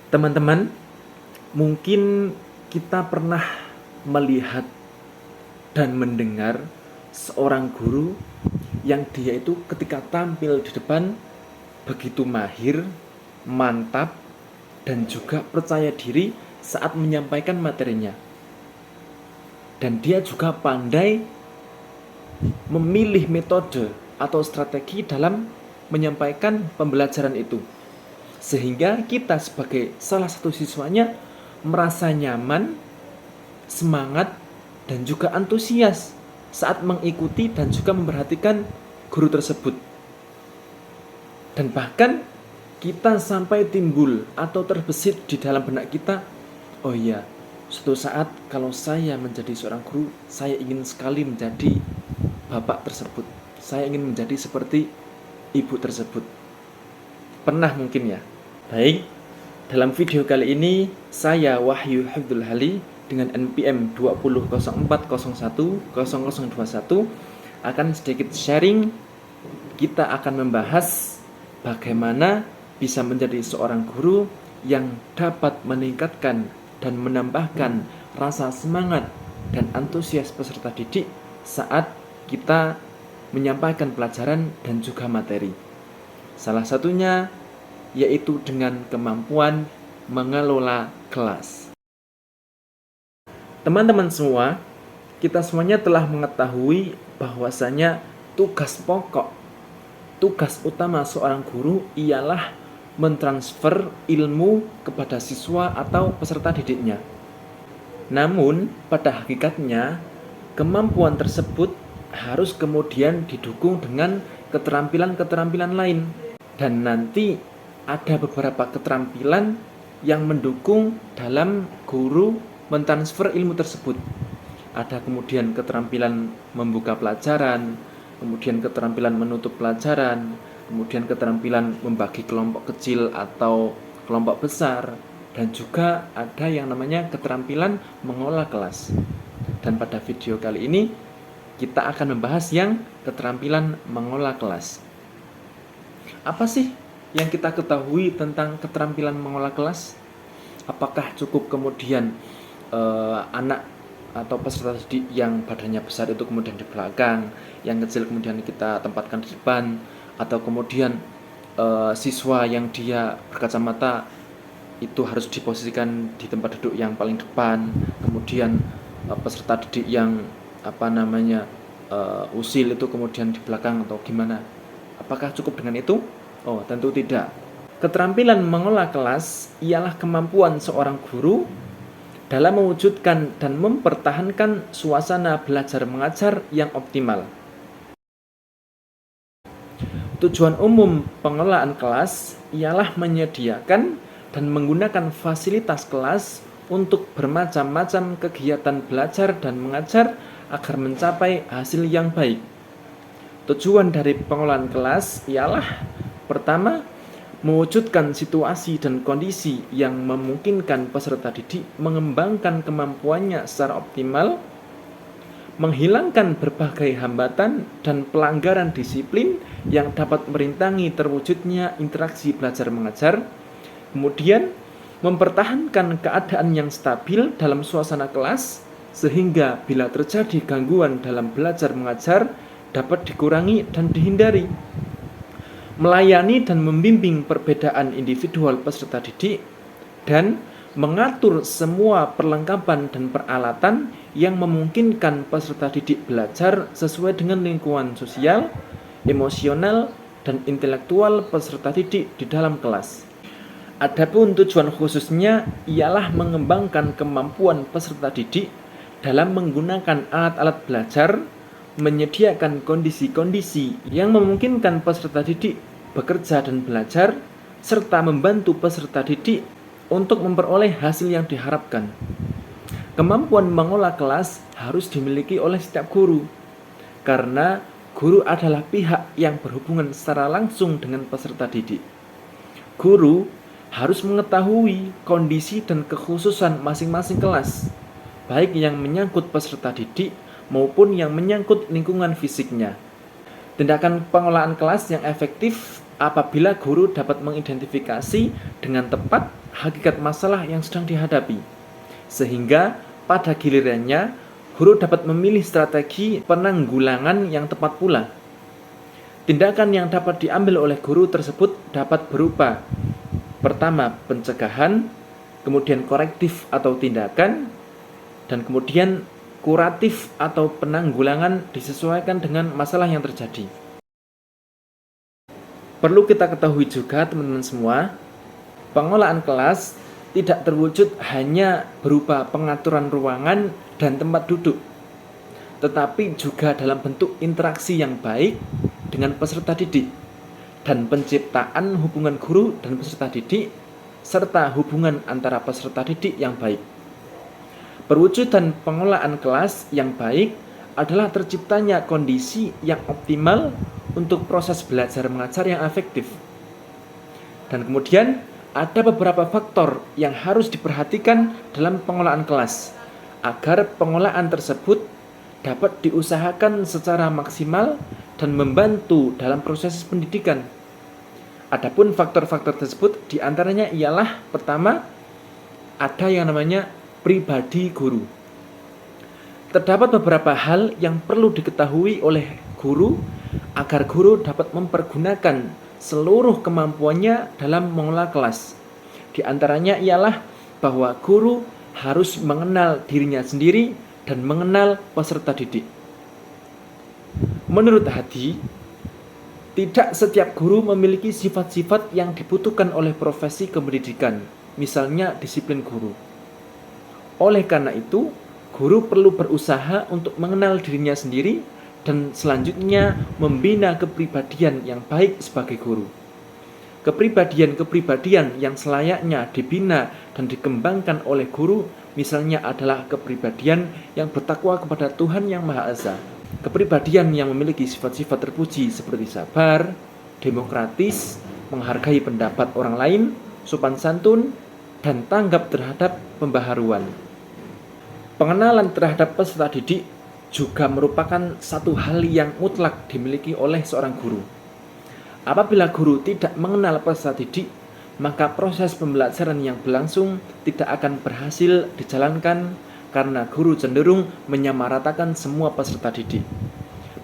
Teman-teman, mungkin kita pernah melihat dan mendengar seorang guru yang dia itu ketika tampil di depan begitu mahir, mantap, dan juga percaya diri saat menyampaikan materinya. Dan dia juga pandai memilih metode atau strategi dalam menyampaikan pembelajaran itu. Sehingga kita sebagai salah satu siswanya merasa nyaman, semangat, dan juga antusias saat mengikuti dan juga memperhatikan guru tersebut. Dan bahkan kita sampai timbul atau terbesit di dalam benak kita, oh iya, suatu saat kalau saya menjadi seorang guru, saya ingin sekali menjadi bapak tersebut. Saya ingin menjadi seperti ibu tersebut. Pernah mungkin ya. Baik, dalam video kali ini saya Wahyu Hifdul Hali dengan NPM 2004010021 akan sedikit sharing. Kita akan membahas bagaimana bisa menjadi seorang guru yang dapat meningkatkan dan menambahkan rasa semangat dan antusias peserta didik saat kita menyampaikan pelajaran dan juga materi. Salah satunya yaitu dengan kemampuan mengelola kelas. Teman-teman semua, kita semuanya telah mengetahui bahwasanya tugas pokok, tugas utama seorang guru ialah mentransfer ilmu kepada siswa atau peserta didiknya. Namun, pada hakikatnya, kemampuan tersebut harus kemudian didukung dengan keterampilan-keterampilan lain. Dan nanti ada beberapa keterampilan yang mendukung dalam guru mentransfer ilmu tersebut. Ada kemudian keterampilan membuka pelajaran, kemudian keterampilan menutup pelajaran, kemudian keterampilan membagi kelompok kecil atau kelompok besar, dan juga ada yang namanya keterampilan mengolah kelas. Dan pada video kali ini kita akan membahas yang keterampilan mengolah kelas. Apa sih yang kita ketahui tentang keterampilan mengolah kelas? Apakah cukup kemudian anak atau peserta didik yang badannya besar itu kemudian di belakang, yang kecil kemudian kita tempatkan di depan, atau kemudian siswa yang dia berkacamata itu harus diposisikan di tempat duduk yang paling depan, kemudian peserta didik yang usil itu kemudian di belakang, atau gimana? Apakah cukup dengan itu? Oh, tentu tidak. Keterampilan mengolah kelas ialah kemampuan seorang guru dalam mewujudkan dan mempertahankan suasana belajar mengajar yang optimal. Tujuan umum pengelolaan kelas ialah menyediakan dan menggunakan fasilitas kelas untuk bermacam-macam kegiatan belajar dan mengajar agar mencapai hasil yang baik. Tujuan dari pengelolaan kelas ialah pertama, mewujudkan situasi dan kondisi yang memungkinkan peserta didik mengembangkan kemampuannya secara optimal, menghilangkan berbagai hambatan dan pelanggaran disiplin yang dapat merintangi terwujudnya interaksi belajar mengajar, kemudian mempertahankan keadaan yang stabil dalam suasana kelas sehingga bila terjadi gangguan dalam belajar mengajar dapat dikurangi dan dihindari, melayani dan membimbing perbedaan individual peserta didik, dan mengatur semua perlengkapan dan peralatan yang memungkinkan peserta didik belajar sesuai dengan lingkungan sosial, emosional, dan intelektual peserta didik di dalam kelas. Adapun tujuan khususnya ialah mengembangkan kemampuan peserta didik dalam menggunakan alat-alat belajar, menyediakan kondisi-kondisi yang memungkinkan peserta didik bekerja dan belajar, serta membantu peserta didik untuk memperoleh hasil yang diharapkan. Kemampuan mengolah kelas harus dimiliki oleh setiap guru, karena guru adalah pihak yang berhubungan secara langsung dengan peserta didik. Guru harus mengetahui kondisi dan kekhususan masing-masing kelas, baik yang menyangkut peserta didik maupun yang menyangkut lingkungan fisiknya. Tindakan pengelolaan kelas yang efektif apabila guru dapat mengidentifikasi dengan tepat hakikat masalah yang sedang dihadapi, sehingga pada gilirannya guru dapat memilih strategi penanggulangan yang tepat pula. Tindakan yang dapat diambil oleh guru tersebut dapat berupa: pertama, pencegahan, kemudian korektif atau tindakan, dan kemudian kuratif atau penanggulangan disesuaikan dengan masalah yang terjadi. Perlu kita ketahui juga teman-teman semua, pengelolaan kelas tidak terwujud hanya berupa pengaturan ruangan dan tempat duduk, tetapi juga dalam bentuk interaksi yang baik dengan peserta didik dan penciptaan hubungan guru dan peserta didik serta hubungan antara peserta didik yang baik. Perwujudan pengelolaan kelas yang baik adalah terciptanya kondisi yang optimal untuk proses belajar mengajar yang efektif. Dan kemudian ada beberapa faktor yang harus diperhatikan dalam pengelolaan kelas agar pengelolaan tersebut dapat diusahakan secara maksimal dan membantu dalam proses pendidikan. Adapun faktor-faktor tersebut diantaranya ialah: pertama, ada yang namanya pribadi guru. Terdapat beberapa hal yang perlu diketahui oleh guru agar guru dapat mempergunakan seluruh kemampuannya dalam mengelola kelas. Di antaranya ialah bahwa guru harus mengenal dirinya sendiri dan mengenal peserta didik. Menurut Hadi, tidak setiap guru memiliki sifat-sifat yang dibutuhkan oleh profesi kependidikan, misalnya disiplin guru. Oleh karena itu, guru perlu berusaha untuk mengenal dirinya sendiri dan selanjutnya membina kepribadian yang baik sebagai guru. Kepribadian-kepribadian yang selayaknya dibina dan dikembangkan oleh guru misalnya adalah kepribadian yang bertakwa kepada Tuhan Yang Maha Esa, kepribadian yang memiliki sifat-sifat terpuji seperti sabar, demokratis, menghargai pendapat orang lain, sopan santun, dan tanggap terhadap pembaharuan. Pengenalan terhadap peserta didik juga merupakan satu hal yang mutlak dimiliki oleh seorang guru. Apabila guru tidak mengenal peserta didik, maka proses pembelajaran yang berlangsung tidak akan berhasil dijalankan karena guru cenderung menyamaratakan semua peserta didik.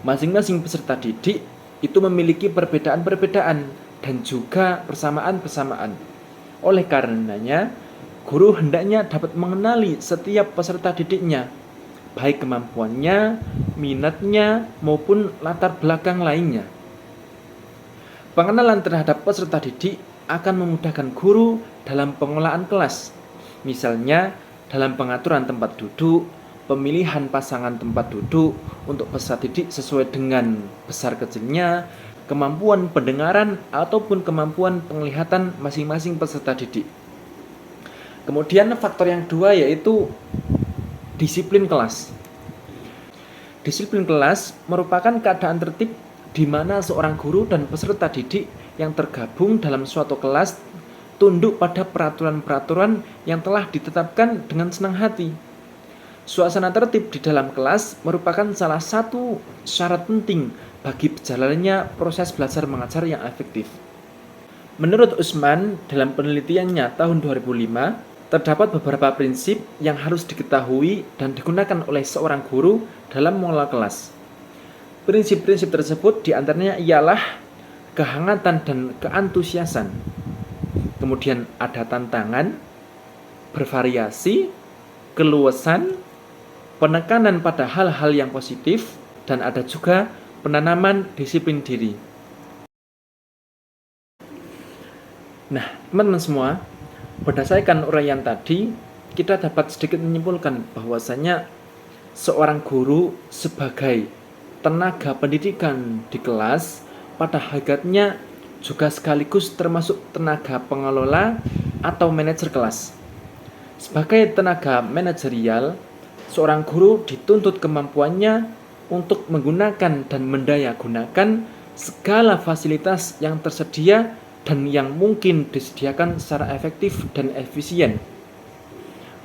Masing-masing peserta didik itu memiliki perbedaan-perbedaan dan juga persamaan-persamaan. Oleh karenanya, guru hendaknya dapat mengenali setiap peserta didiknya, baik kemampuannya, minatnya, maupun latar belakang lainnya. Pengenalan terhadap peserta didik akan memudahkan guru dalam pengelolaan kelas, misalnya dalam pengaturan tempat duduk, pemilihan pasangan tempat duduk untuk peserta didik sesuai dengan besar kecilnya, kemampuan pendengaran ataupun kemampuan penglihatan masing-masing peserta didik. Kemudian faktor yang kedua yaitu disiplin kelas. Disiplin kelas merupakan keadaan tertib di mana seorang guru dan peserta didik yang tergabung dalam suatu kelas tunduk pada peraturan-peraturan yang telah ditetapkan dengan senang hati. Suasana tertib di dalam kelas merupakan salah satu syarat penting bagi berjalannya proses belajar mengajar yang efektif. Menurut Usman, dalam penelitiannya tahun 2005, terdapat beberapa prinsip yang harus diketahui dan digunakan oleh seorang guru dalam mengelola kelas. Prinsip-prinsip tersebut diantaranya ialah kehangatan dan keantusiasan. Kemudian ada tantangan, bervariasi, keluasan, penekanan pada hal-hal yang positif, dan ada juga penanaman disiplin diri. Nah, teman-teman semua, berdasarkan uraian tadi, kita dapat sedikit menyimpulkan bahwasanya seorang guru sebagai tenaga pendidikan di kelas pada hakikatnya juga sekaligus termasuk tenaga pengelola atau manajer kelas. Sebagai tenaga manajerial, seorang guru dituntut kemampuannya untuk menggunakan dan mendayagunakan segala fasilitas yang tersedia dan yang mungkin disediakan secara efektif dan efisien,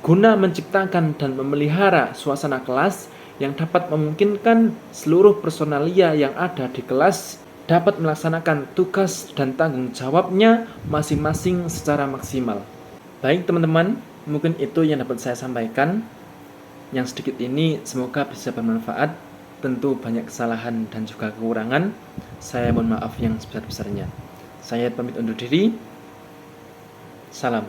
guna menciptakan dan memelihara suasana kelas yang dapat memungkinkan seluruh personalia yang ada di kelas dapat melaksanakan tugas dan tanggung jawabnya masing-masing secara maksimal. Baik teman-teman, mungkin itu yang dapat saya sampaikan. Yang sedikit ini semoga bisa bermanfaat. Tentu banyak kesalahan dan juga kekurangan. Saya mohon maaf yang sebesar-besarnya. Saya pamit undur diri. Salam.